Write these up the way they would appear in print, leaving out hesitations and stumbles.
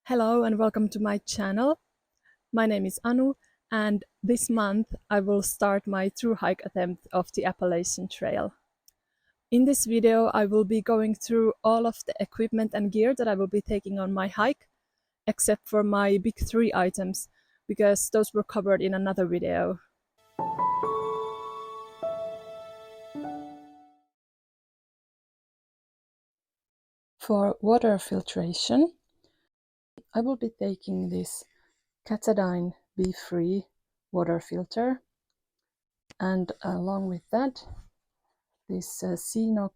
Hello and welcome to my channel. My name is Anu and this month I will start my through hike attempt of the Appalachian Trail. In this video I will be going through all of the equipment and gear that I will be taking on my hike, except for my big 3 items, because those were covered in another video. For water filtration, I will be taking this Catadine Be-Free water filter, and along with that this CNOC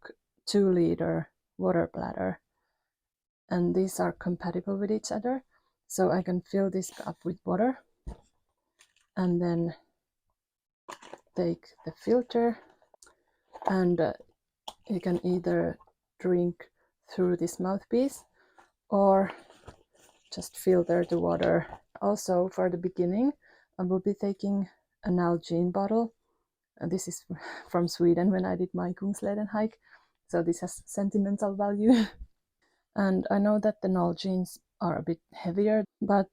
2-liter water bladder, and these are compatible with each other, so I can fill this up with water and then take the filter, and you can either drink through this mouthpiece or just filter the water. Also, for the beginning, I will be taking an Nalgene bottle, and this is from Sweden when I did my Kungsleden hike, so this has sentimental value. And I know that the Nalgenes are a bit heavier, but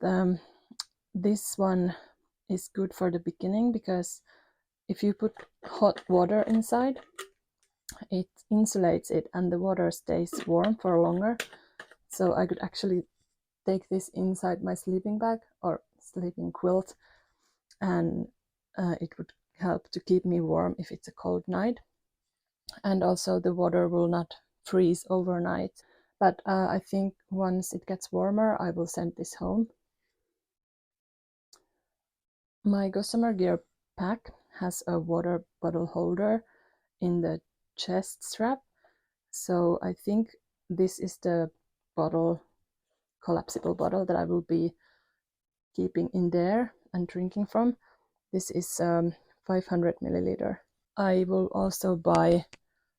this one is good for the beginning, because if you put hot water inside, it insulates it and the water stays warm for longer. So I could actually take this inside my sleeping bag or sleeping quilt, and it would help to keep me warm if it's a cold night. And also the water will not freeze overnight. But I think once it gets warmer, I will send this home. My Gossamer Gear pack has a water bottle holder in the chest strap, so I think this is the collapsible bottle that I will be keeping in there and drinking from. This is 500 milliliter. I will also buy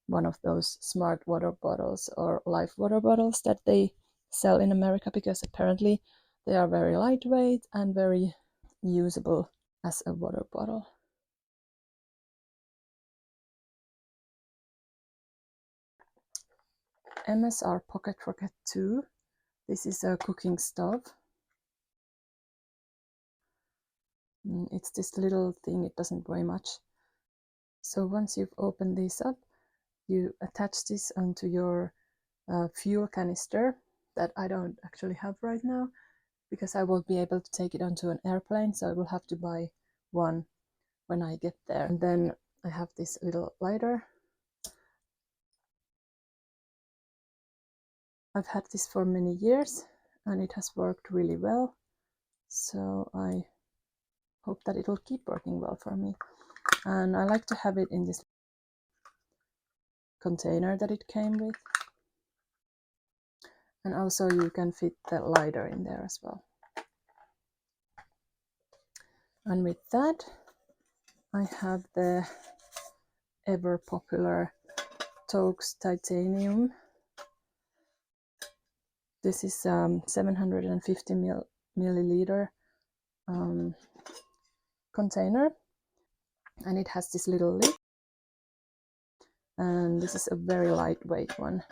one of those smart water bottles or life water bottles that they sell in America, because apparently they are very lightweight and very usable as a water bottle. MSR Pocket Rocket 2. This is a cooking stove. It's this little thing, it doesn't weigh much. So once you've opened this up, you attach this onto your fuel canister that I don't actually have right now, because I won't be able to take it onto an airplane, so I will have to buy one when I get there. And then I have this little lighter. I've had this for many years and it has worked really well, so I hope that it will keep working well for me. And I like to have it in this container that it came with, and also you can fit the lighter in there as well. And with that, I have the ever popular Toaks Titanium. This is 750 milliliter container, and it has this little lid, and this is a very lightweight one.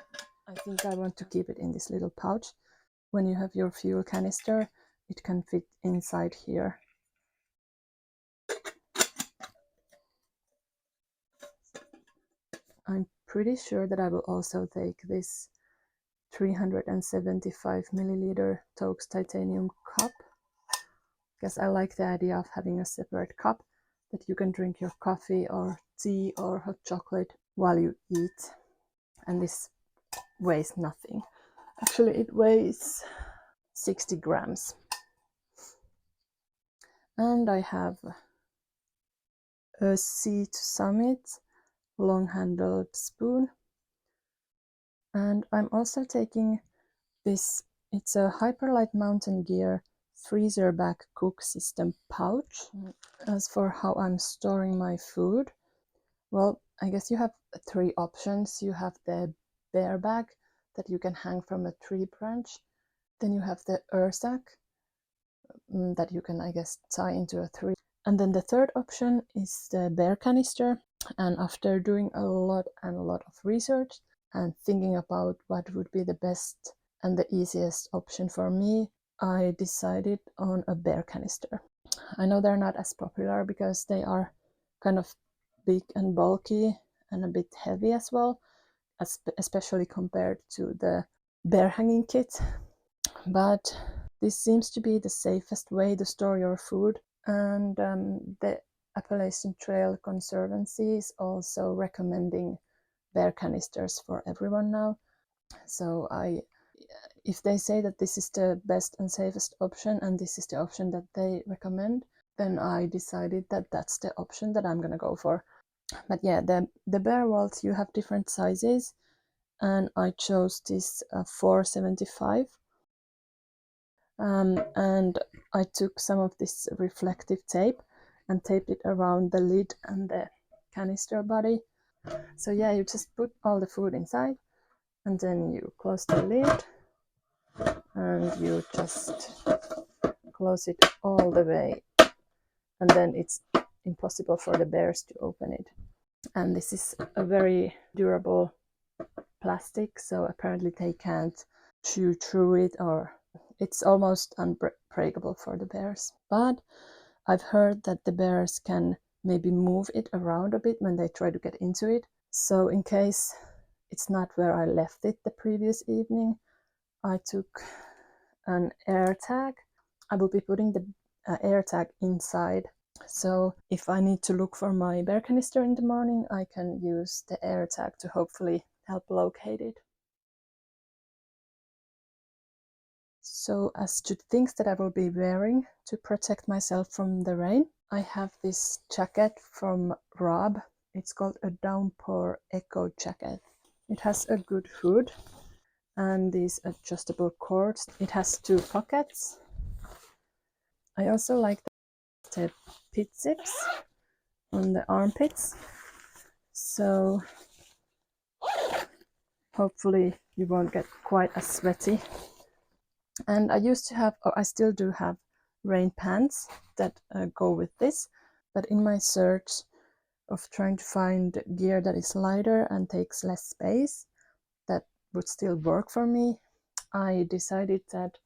I think I want to keep it in this little pouch. When you have your fuel canister, it can fit inside here. I'm pretty sure that I will also take this 375 milliliter Toaks Titanium cup, because I like the idea of having a separate cup that you can drink your coffee or tea or hot chocolate while you eat. And this weighs nothing. Actually, it weighs 60 grams. And I have a Sea to Summit long-handled spoon. And I'm also taking this, it's a Hyperlight Mountain Gear freezer back cook system pouch. As for how I'm storing my food, well, I guess you have 3 options. You have the bear bag that you can hang from a tree branch. Then you have the ursack that you can, I guess, tie into a tree. And then the third option is the bear canister. And after doing a lot of research and thinking about what would be the best and the easiest option for me, I decided on a bear canister. I know they're not as popular because they are kind of big and bulky and a bit heavy as well, especially compared to the bear hanging kit. But this seems to be the safest way to store your food, and the Appalachian Trail Conservancy is also recommending bear canisters for everyone now. So if they say that this is the best and safest option and this is the option that they recommend, then I decided that that's the option that I'm gonna go for. But yeah, the bear vaults, you have different sizes, and I chose this 475. And I took some of this reflective tape and taped it around the lid and the canister body. So yeah, you just put all the food inside and then you close the lid and you just close it all the way, and then it's impossible for the bears to open it. And this is a very durable plastic, so apparently they can't chew through it, or it's almost unbreakable for the bears. But I've heard that the bears can maybe move it around a bit when they try to get into it. So in case it's not where I left it the previous evening, I took an air tag. I will be putting the air tag inside. So if I need to look for my bear canister in the morning, I can use the air tag to hopefully help locate it. So as to things that I will be wearing to protect myself from the rain, I have this jacket from Rob. It's called a Downpour Echo jacket. It has a good hood and these adjustable cords. It has 2 pockets. I also like the pit zips on the armpits, so hopefully you won't get quite as sweaty. And I used to have, or I still do have, rain pants that go with this, but in my search of trying to find gear that is lighter and takes less space that would still work for me, I decided that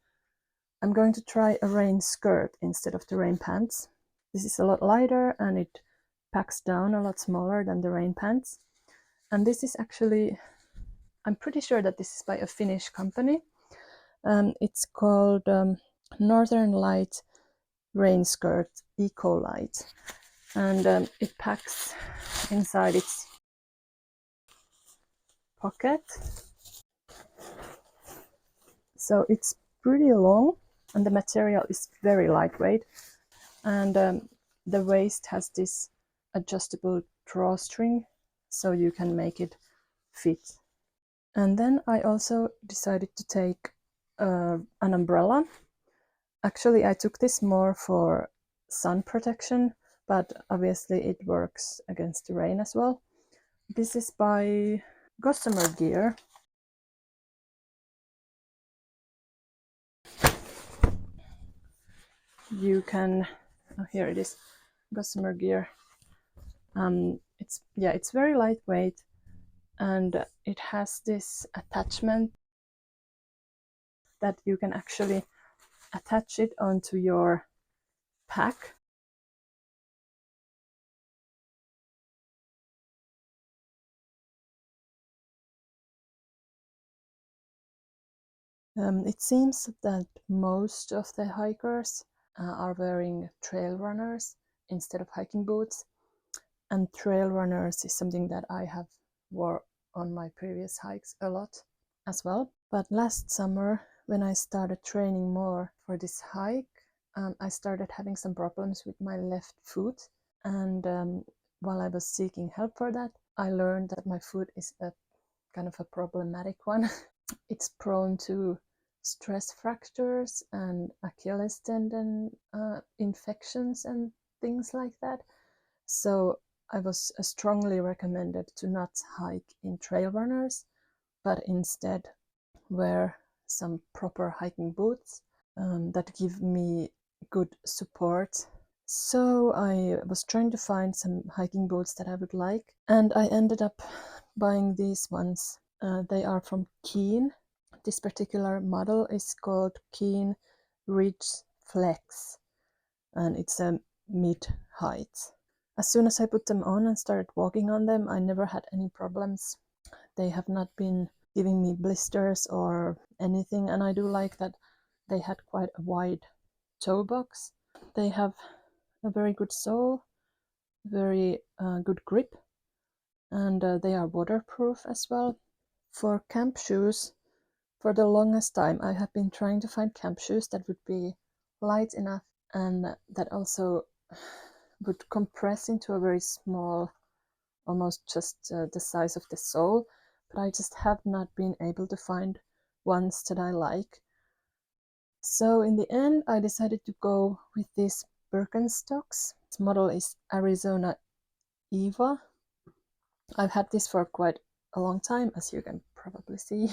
I'm going to try a rain skirt instead of the rain pants. This is a lot lighter and it packs down a lot smaller than the rain pants. And this is actually, I'm pretty sure that this is by a Finnish company. It's called Northern Light Rain Skirt Eco Light, and it packs inside its pocket. So it's pretty long and the material is very lightweight, and the waist has this adjustable drawstring so you can make it fit. And then I also decided to take an umbrella. Actually, I took this more for sun protection, but obviously it works against the rain as well. This is by Gossamer Gear. You can, oh, here it is, Gossamer Gear. It's very lightweight, and it has this attachment that you can actually attach it onto your pack. It seems that most of the hikers are wearing trail runners instead of hiking boots, and trail runners is something that I have wore on my previous hikes a lot as well. But last summer, when I started training more for this hike, I started having some problems with my left foot, and while I was seeking help for that, I learned that my foot is a kind of a problematic one. It's prone to stress fractures and Achilles tendon infections and things like that. So I was strongly recommended to not hike in trail runners, but instead wear some proper hiking boots that give me good support. So I was trying to find some hiking boots that I would like, and I ended up buying these ones. They are from Keen. This particular model is called Keen ridge flex, and it's a mid height. As soon as I put them on and started walking on them, I never had any problems. They have not been giving me blisters or anything, and I do like that they had quite a wide toe box. They have a very good sole, very good grip, and they are waterproof as well. For camp shoes, for the longest time I have been trying to find camp shoes that would be light enough and that also would compress into a very small, almost just the size of the sole, but I just have not been able to find ones that I like. So in the end, I decided to go with these Birkenstocks. This model is Arizona Eva. I've had this for quite a long time, as you can probably see.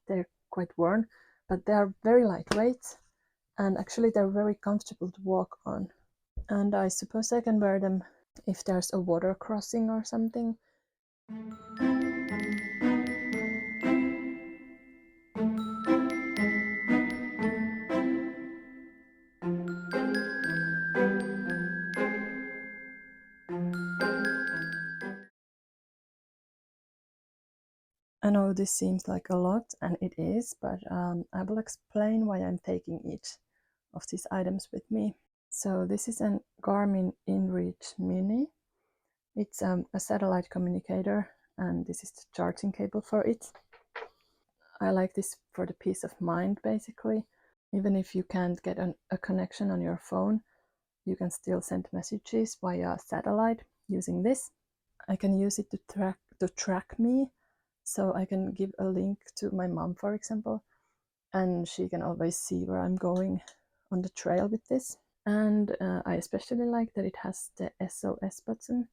They're quite worn, but they are very lightweight, and actually they're very comfortable to walk on. And I suppose I can wear them if there's a water crossing or something. I know this seems like a lot, and it is, but I will explain why I'm taking each of these items with me. So this is an Garmin InReach Mini. It's a satellite communicator, and this is the charging cable for it. I like this for the peace of mind, basically. Even if you can't get a connection on your phone, you can still send messages via satellite using this. I can use it to track me, so I can give a link to my mom, for example, and she can always see where I'm going on the trail with this. And I especially like that it has the SOS button,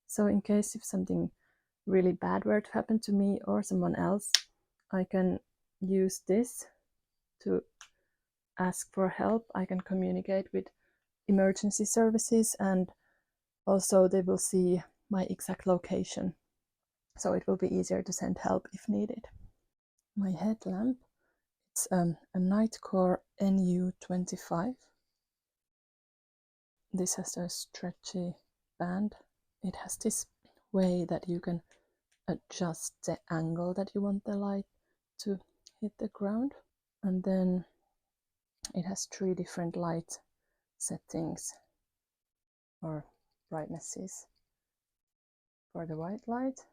so in case if something really bad were to happen to me or someone else, I can use this to ask for help. I can communicate with emergency services, and also they will see my exact location, so it will be easier to send help if needed. My headlamp, it's a Nightcore NU25. This has a stretchy band. It has this way that you can adjust the angle that you want the light to hit the ground, and then it has 3 different light settings or brightnesses for the white light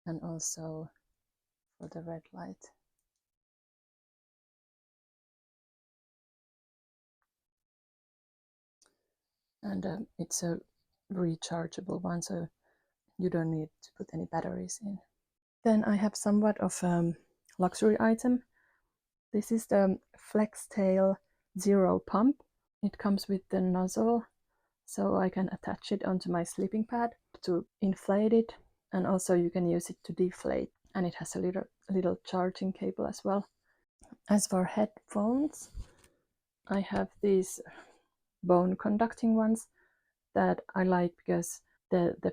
and also for the red light. And it's a rechargeable one, so you don't need to put any batteries in. Then I have somewhat of luxury item. This is the Flextail Zero Pump. It comes with the nozzle, so I can attach it onto my sleeping pad to inflate it, and also you can use it to deflate, and it has a little charging cable as well. As for headphones, I have these bone conducting ones that I like because the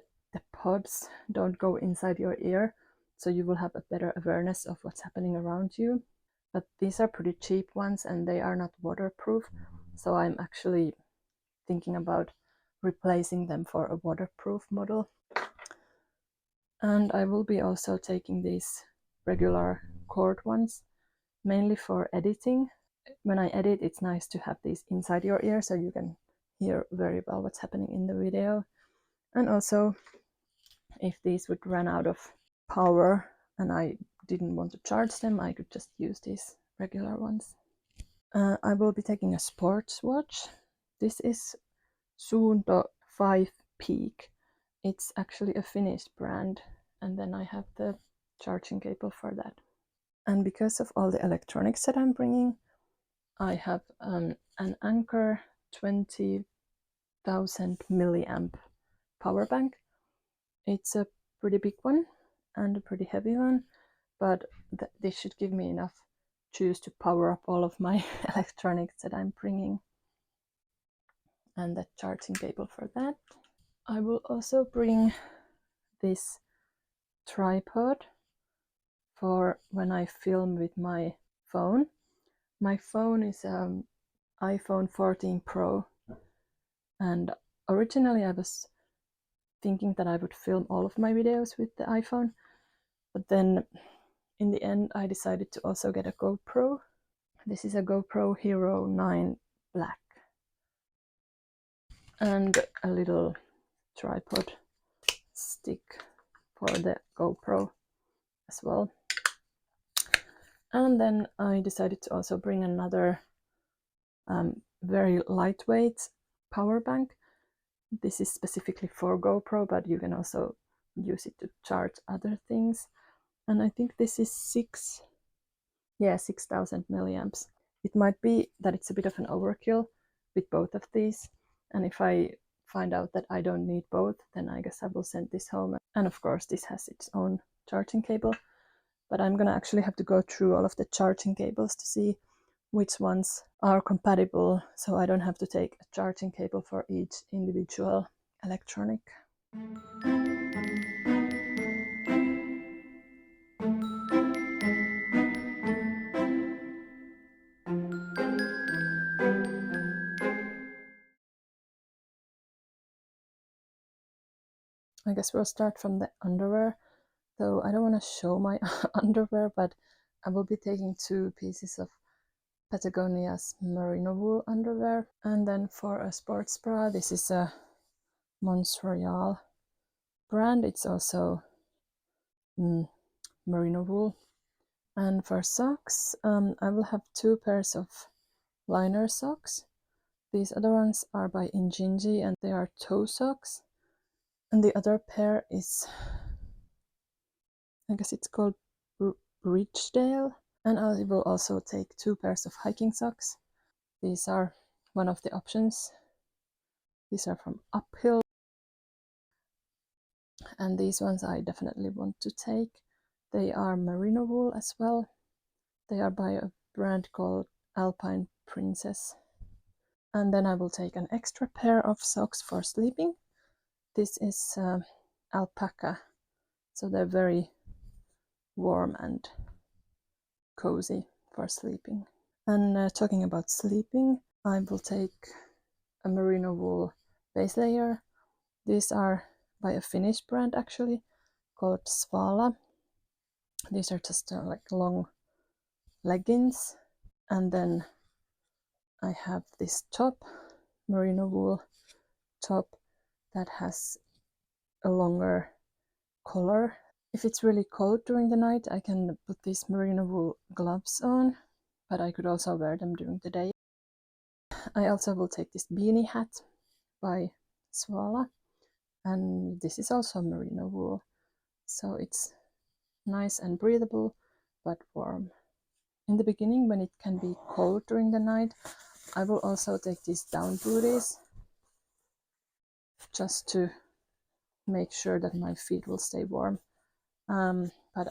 pods don't go inside your ear, so you will have a better awareness of what's happening around you. But these are pretty cheap ones and they are not waterproof, so I'm actually thinking about replacing them for a waterproof model. And I will be also taking these regular cord ones, mainly for editing. When I edit, it's nice to have these inside your ear so you can hear very well what's happening in the video. And also, if these would run out of power and I didn't want to charge them, I could just use these regular ones. I will be taking a sports watch. This is Suunto 5 Peak. It's actually a Finnish brand, and then I have the charging cable for that. And because of all the electronics that I'm bringing, I have an Anker 20,000 milliamp power bank. It's a pretty big one and a pretty heavy one, but this should give me enough juice to power up all of my electronics that I'm bringing, and the charging cable for that. I will also bring this tripod for when I film with my phone. My phone is iPhone 14 Pro, and originally I was thinking that I would film all of my videos with the iPhone, but then in the end I decided to also get a GoPro. This is a GoPro Hero 9 Black, and a little tripod stick for the GoPro as well. And then I decided to also bring another very lightweight power bank. This is specifically for GoPro, but you can also use it to charge other things. And I think this is 6,000 milliamps. It might be that it's a bit of an overkill with both of these. And if I find out that I don't need both, then I guess I will send this home. And of course, this has its own charging cable. But I'm gonna actually have to go through all of the charging cables to see which ones are compatible, so I don't have to take a charging cable for each individual electronic. I guess we'll start from the underwear. So I don't want to show my underwear, but I will be taking 2 pieces of Patagonia's merino wool underwear. And then for a sports bra, this is a Mons Royal brand. It's also merino wool. And for socks, I will have 2 pairs of liner socks. These other ones are by Injinji and they are toe socks. And the other pair is, I guess it's called Ridgedale. And I will also take 2 pairs of hiking socks. These are one of the options. These are from Uphill. And these ones I definitely want to take. They are merino wool as well. They are by a brand called Alpine Princess. And then I will take an extra pair of socks for sleeping. This is alpaca, so they're very warm and cozy for sleeping. And talking about sleeping, I will take a merino wool base layer. These are by a Finnish brand actually called Svala. These are just like long leggings. And then I have this top, merino wool top, that has a longer collar. If it's really cold during the night, I can put these merino wool gloves on, but I could also wear them during the day. I also will take this beanie hat by Svala, and this is also merino wool, so it's nice and breathable but warm. In the beginning, when it can be cold during the night, I will also take these down booties just to make sure that my feet will stay warm. But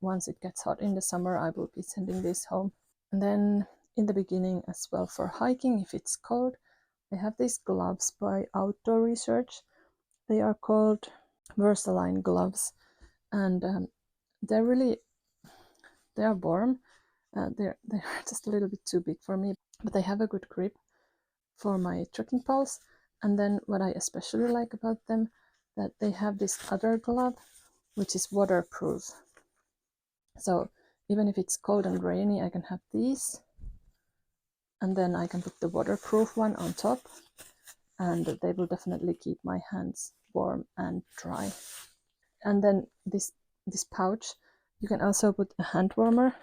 once it gets hot in the summer, I will be sending this home. And then in the beginning as well, for hiking, if it's cold, I have these gloves by Outdoor Research. They are called Versaline gloves, and they're warm. They're just a little bit too big for me, but they have a good grip for my trekking poles. And then what I especially like about them, that they have this other glove which is waterproof. So even if it's cold and rainy, I can have these, and then I can put the waterproof one on top, and they will definitely keep my hands warm and dry. And then this pouch, you can also put a hand warmer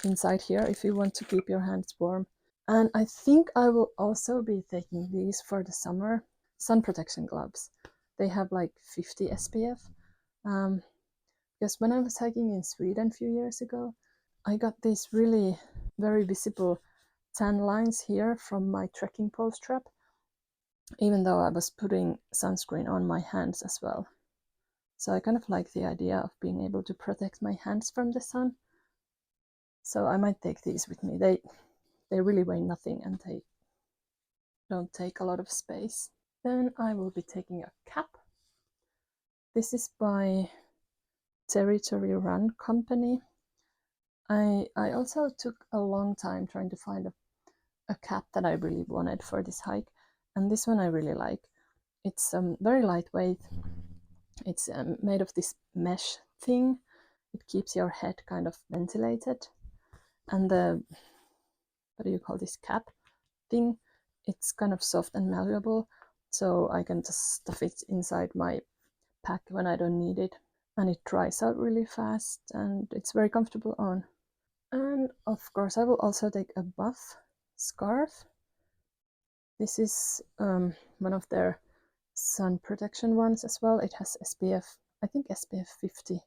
inside here if you want to keep your hands warm. And I think I will also be taking these for the summer, sun protection gloves. They have like 50 SPF. Because when I was hiking in Sweden a few years ago, I got these really very visible tan lines here from my trekking pole strap, even though I was putting sunscreen on my hands as well. So I kind of like the idea of being able to protect my hands from the sun. So I might take these with me. They really weigh nothing and they don't take a lot of space. Then I will be taking a cap. This is by Territory Run Company. I also took a long time trying to find a cap that I really wanted for this hike, and this one I really like. It's very lightweight. It's made of this mesh thing. It keeps your head kind of ventilated, and the what do you call this cap thing? It's kind of soft and malleable, so I can just stuff it inside my pack when I don't need it, and it dries out really fast, and it's very comfortable on. And of course, I will also take a buff scarf. This is one of their sun protection ones as well. It has SPF, I think SPF 50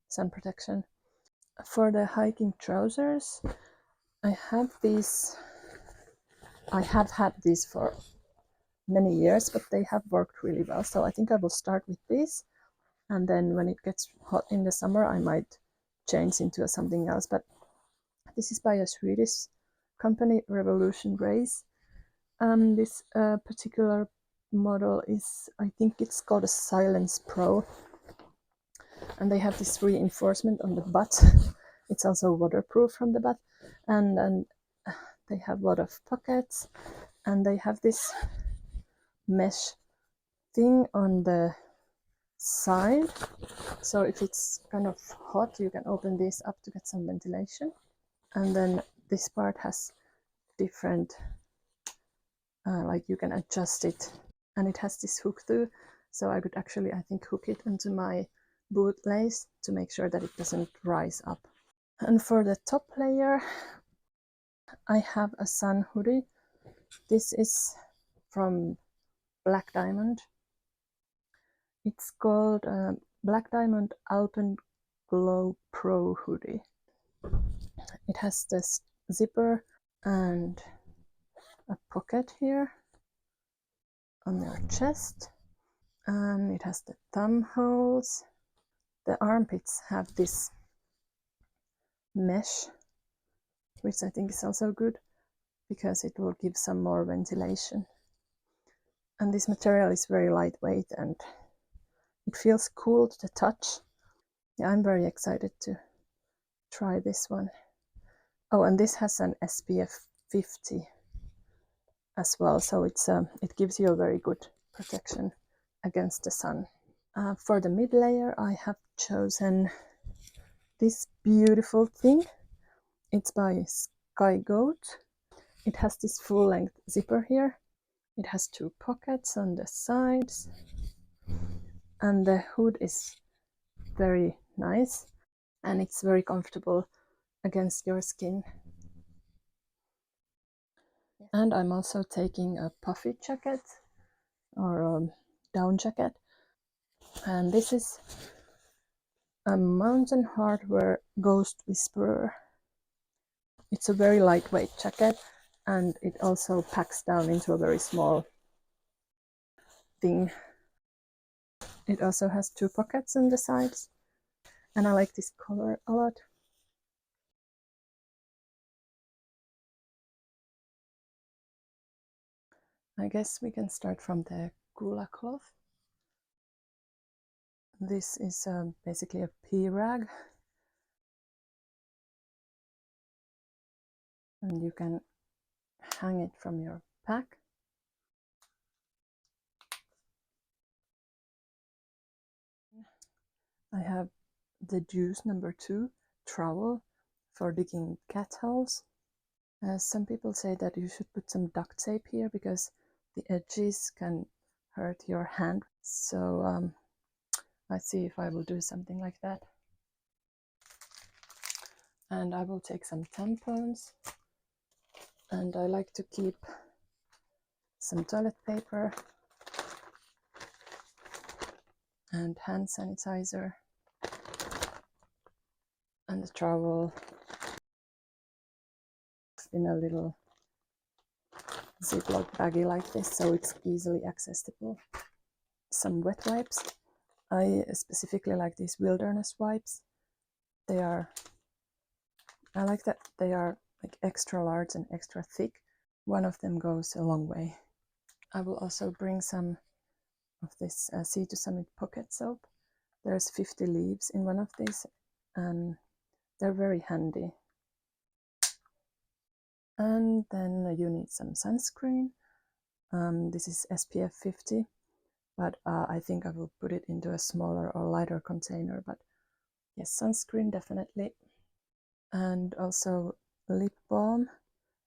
sun protection. For the hiking trousers, I have these. I have had these for many years, but they have worked really well. So I think I will start with these, and then when it gets hot in the summer, I might change into something else. But this is by a Swedish company, Revolution Race. This particular model is, I think it's called a Silence Pro, and they have this reinforcement on the butt. It's also waterproof from the butt, and they have a lot of pockets, and they have this mesh thing on the side. So if it's kind of hot, you can open this up to get some ventilation. And then this part has different, like you can adjust it, and it has this hook too. So I could actually, I think, hook it into my boot lace to make sure that it doesn't rise up. And for the top layer, I have a sun hoodie. This is from Black Diamond. It's called Black Diamond Alpen Glow Pro hoodie. It has this zipper and a pocket here on your chest, and it has the thumb holes. The armpits have this mesh, which I think is also good because it will give some more ventilation. And this material is very lightweight and it feels cool to the touch. Yeah, I'm very excited to try this one. Oh, and this has an SPF 50 as well, so it gives you a very good protection against the sun. For the mid layer, I have chosen this beautiful thing. It's by Sky Goat. It has this full-length zipper here. It has two pockets on the sides, and the hood is very nice, and it's very comfortable against your skin. And I'm also taking a puffy jacket or a down jacket, and this is a Mountain Hardwear Ghost Whisperer. It's a very lightweight jacket, and it also packs down into a very small thing. It also has two pockets on the sides, and I like this color a lot. I guess we can start from the Gula cloth. This is basically a pea rag, and you can hang it from your pack. I have the Juice #2 trowel for digging cat holes. Some people say that you should put some duct tape here because the edges can hurt your hand. So let's see if I will do something like that. And I will take some tampons, and I like to keep some toilet paper and hand sanitizer and the trowel in a little Ziploc baggie like this, so it's easily accessible. Some wet wipes. I specifically like these wilderness wipes. I like that they are like extra large and extra thick. One of them goes a long way. I will also bring some of this Sea to Summit pocket soap. There's 50 leaves in one of these, and they're very handy. And then you need some sunscreen. This is SPF 50, but I think I will put it into a smaller or lighter container. But yes, sunscreen definitely. And also lip balm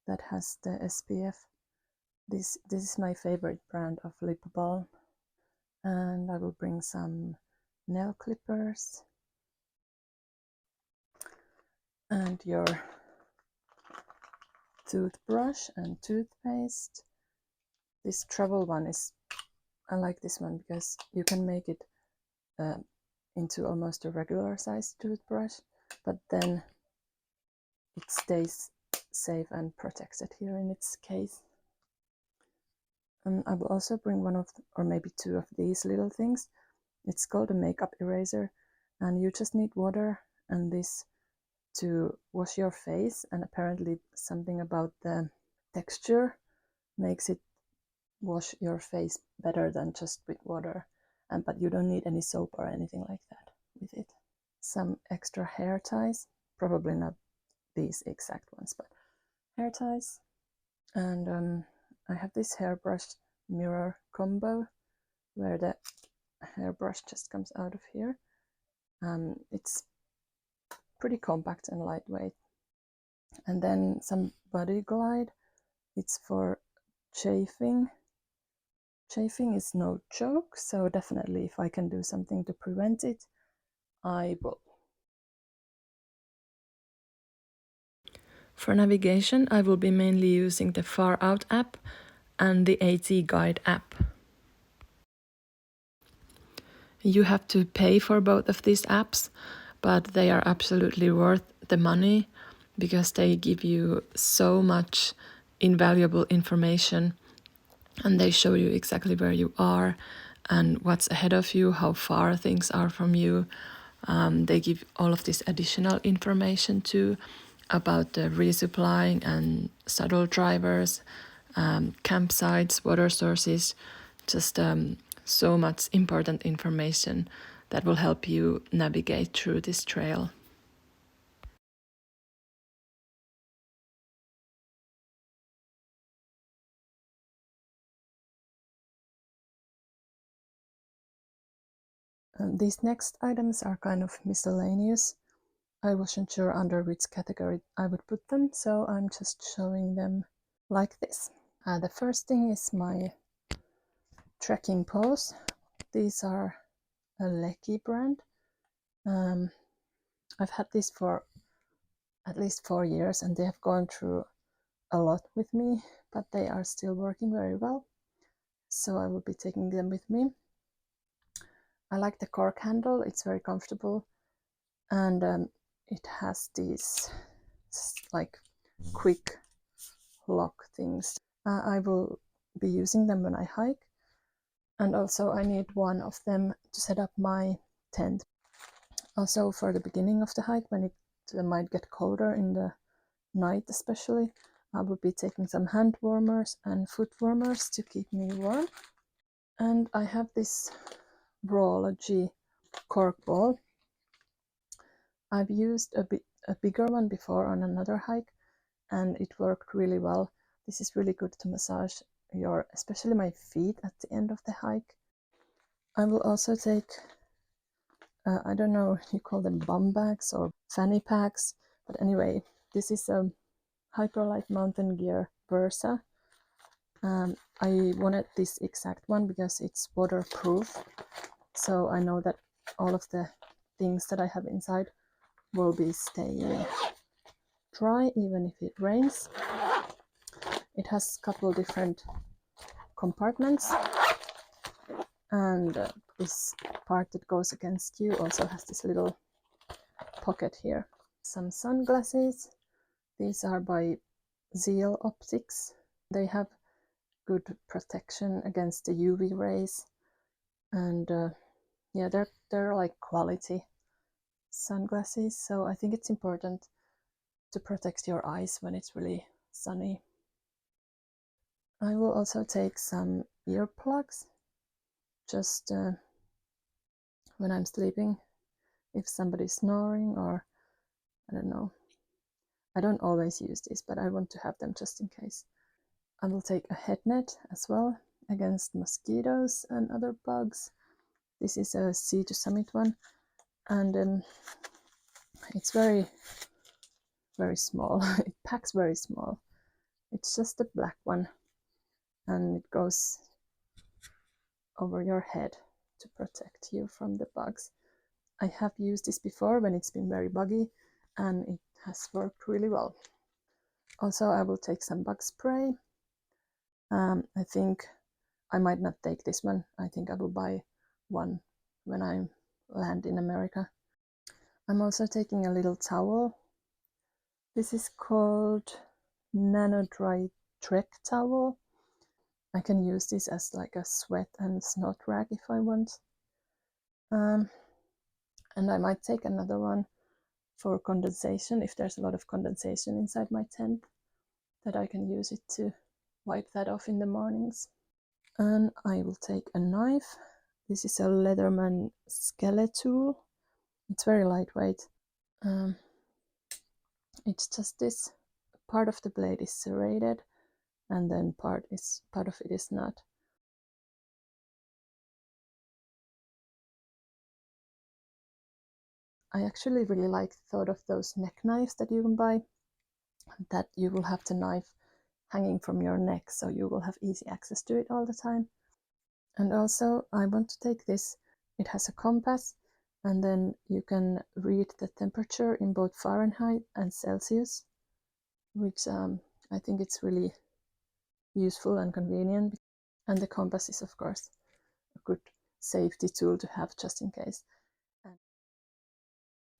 that has the SPF. This is my favorite brand of lip balm. And I will bring some nail clippers and your toothbrush and toothpaste. This travel one I like this one because you can make it into almost a regular size toothbrush, but then it stays safe and protected here in its case. And I will also bring one of, or maybe two of these little things. It's called a makeup eraser, and you just need water and this to wash your face, and apparently something about the texture makes it wash your face better than just with water. But you don't need any soap or anything like that with it. Some extra hair ties, probably not these exact ones, but hair ties. And I have this hairbrush mirror combo where the hairbrush just comes out of here. It's pretty compact and lightweight. And then some body glide. It's for chafing. Chafing is no joke, so definitely if I can do something to prevent it, I will. For navigation, I will be mainly using the Far Out app and the AT Guide app. You have to pay for both of these apps, but they are absolutely worth the money because they give you so much invaluable information, and they show you exactly where you are and what's ahead of you, how far things are from you. They give all of this additional information too about the resupplying and shuttle drivers, campsites, water sources, just so much important information that will help you navigate through this trail. These next items are kind of miscellaneous. I wasn't sure under which category I would put them, so I'm just showing them like this. The first thing is my trekking poles. These are a Lecky brand. I've had these for at least 4 years and they have gone through a lot with me, but they are still working very well. So I will be taking them with me. I like the cork handle, it's very comfortable, and it has these like quick lock things. I will be using them when I hike, and also I need one of them to set up my tent. Also for the beginning of the hike, when it might get colder in the night especially, I will be taking some hand warmers and foot warmers to keep me warm. And I have this Rawology cork ball. I've used a bigger one before on another hike and it worked really well. This is really good to massage especially my feet at the end of the hike. I will also take, I don't know if you call them bum bags or fanny packs, but anyway, this is a Hyperlight Mountain Gear Versa. I wanted this exact one because it's waterproof, so I know that all of the things that I have inside will be staying dry even if it rains. It has a couple different compartments, and this part that goes against you also has this little pocket here. Some sunglasses. These are by Zeal Optics. They have good protection against the UV rays, and yeah, they're like quality sunglasses, so I think it's important to protect your eyes when it's really sunny. I will also take some earplugs just when I'm sleeping, if somebody's snoring or I don't know. I don't always use this, but I want to have them just in case. I will take a head net as well against mosquitoes and other bugs. This is a Sea to Summit one, and it's very small. It packs very small. It's just a black one, and it goes over your head to protect you from the bugs. I have used this before when it's been very buggy, and it has worked really well. Also, I will take some bug spray. I think I might not take this one. I think I will buy one when I land in America. I'm also taking a little towel. This is called Nano Dry Trek towel. I can use this as like a sweat and snot rag if I want. And I might take another one for condensation if there's a lot of condensation inside my tent, that I can use it to wipe that off in the mornings. And I will take a knife. This is a Leatherman Skeletool. It's very lightweight. It's just this. Part of the blade is serrated, and then part of it is not. I actually really like the thought of those neck knives that you can buy, that you will have the knife hanging from your neck, so you will have easy access to it all the time. And also, I want to take this. It has a compass, and then you can read the temperature in both Fahrenheit and Celsius, which I think it's really useful and convenient. And the compass is, of course, a good safety tool to have just in case. And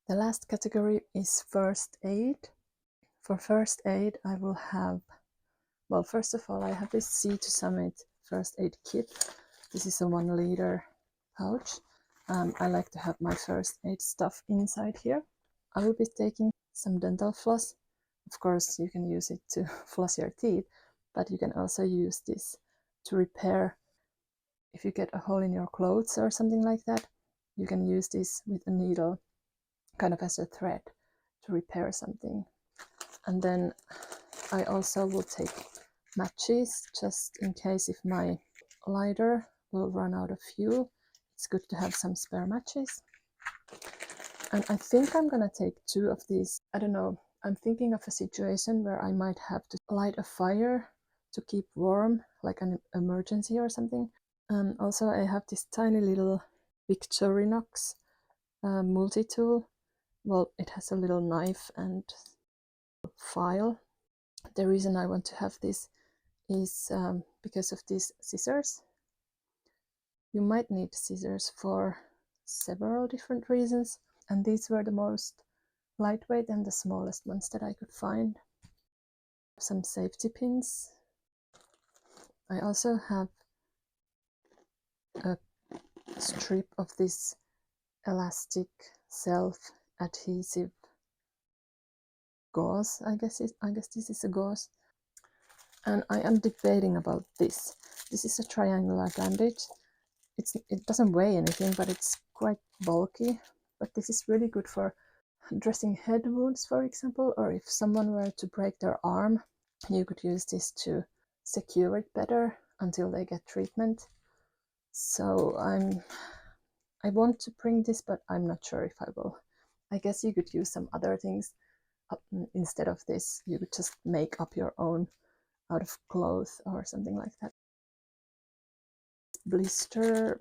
the last category is first aid. For first aid, I will have, well, first of all, I have this Sea to Summit first aid kit. This is a 1 liter pouch. I like to have my first aid stuff inside here. I will be taking some dental floss. Of course, you can use it to floss your teeth, but you can also use this to repair. If you get a hole in your clothes or something like that, you can use this with a needle, kind of as a thread, to repair something. And then I also will take matches, just in case if my lighter will run out of fuel. It's good to have some spare matches. And I think I'm gonna take 2 of these. I don't know, I'm thinking of a situation where I might have to light a fire to keep warm, like an emergency or something. Also, I have this tiny little Victorinox multi-tool. Well, it has a little knife and file. The reason I want to have this is because of these scissors. You might need scissors for several different reasons, and these were the most lightweight and the smallest ones that I could find. Some safety pins. I also have a strip of this elastic self-adhesive gauze. I guess this is a gauze. And I am debating about this. This is a triangular bandage. It doesn't weigh anything, but it's quite bulky. But this is really good for dressing head wounds, for example, or if someone were to break their arm, you could use this to secure it better until they get treatment. So I want to bring this, but I'm not sure if I will. I guess you could use some other things instead of this. You could just make up your own out of cloth or something like that. Blister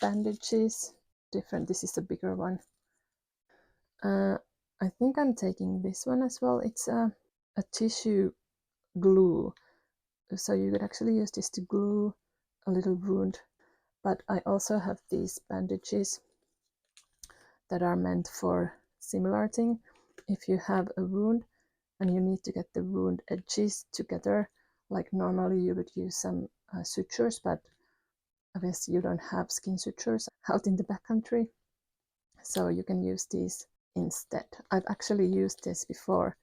bandages, different. This is a bigger one. I think I'm taking this one as well. It's a tissue glue, so you could actually use this to glue a little wound. But I also have these bandages that are meant for similar thing. If you have a wound and you need to get the wound edges together, like normally you would use some sutures, but obviously you don't have skin sutures out in the backcountry, so you can use these instead. I've actually used this before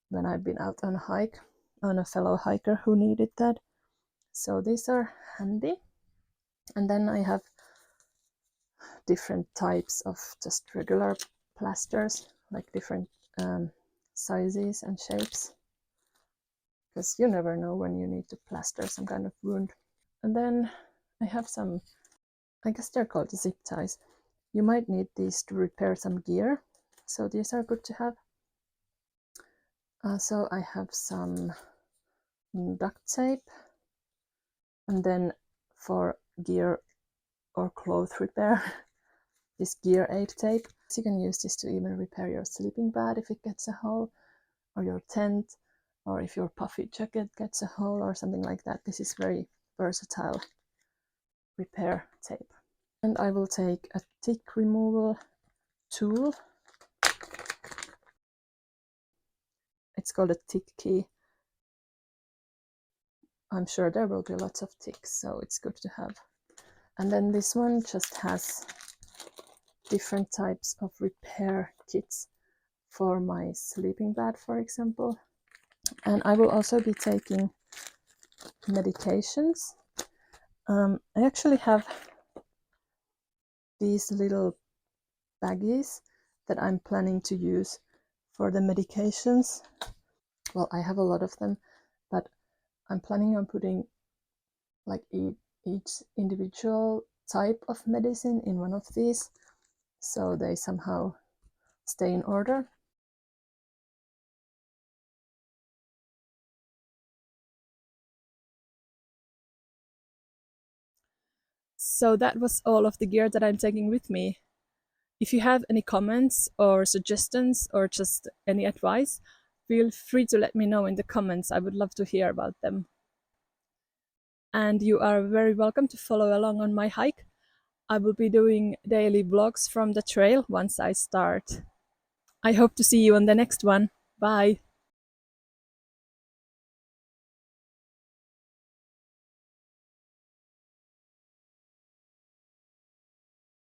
when I've been out on a hike on a fellow hiker who needed that. So these are handy. And then I have different types of just regular plasters, like different sizes and shapes, because you never know when you need to plaster some kind of wound. And then I have some, I guess they're called zip ties. You might need these to repair some gear, so these are good to have. So I have some duct tape, and then for gear or cloth repair, this gear aid tape. So you can use this to even repair your sleeping bag if it gets a hole, or your tent, or if your puffy jacket gets a hole or something like that. This is very versatile repair tape. And I will take a tick removal tool. It's called a tick key. I'm sure there will be lots of ticks, so it's good to have. And then this one just has different types of repair kits for my sleeping bag, for example. And I will also be taking medications. I actually have these little baggies that I'm planning to use for the medications. Well, I have a lot of them, but I'm planning on putting like each individual type of medicine in one of these, so they somehow stay in order. So that was all of the gear that I'm taking with me. If you have any comments or suggestions or just any advice, feel free to let me know in the comments. I would love to hear about them. And you are very welcome to follow along on my hike. I will be doing daily vlogs from the trail once I start. I hope to see you on the next one. Bye!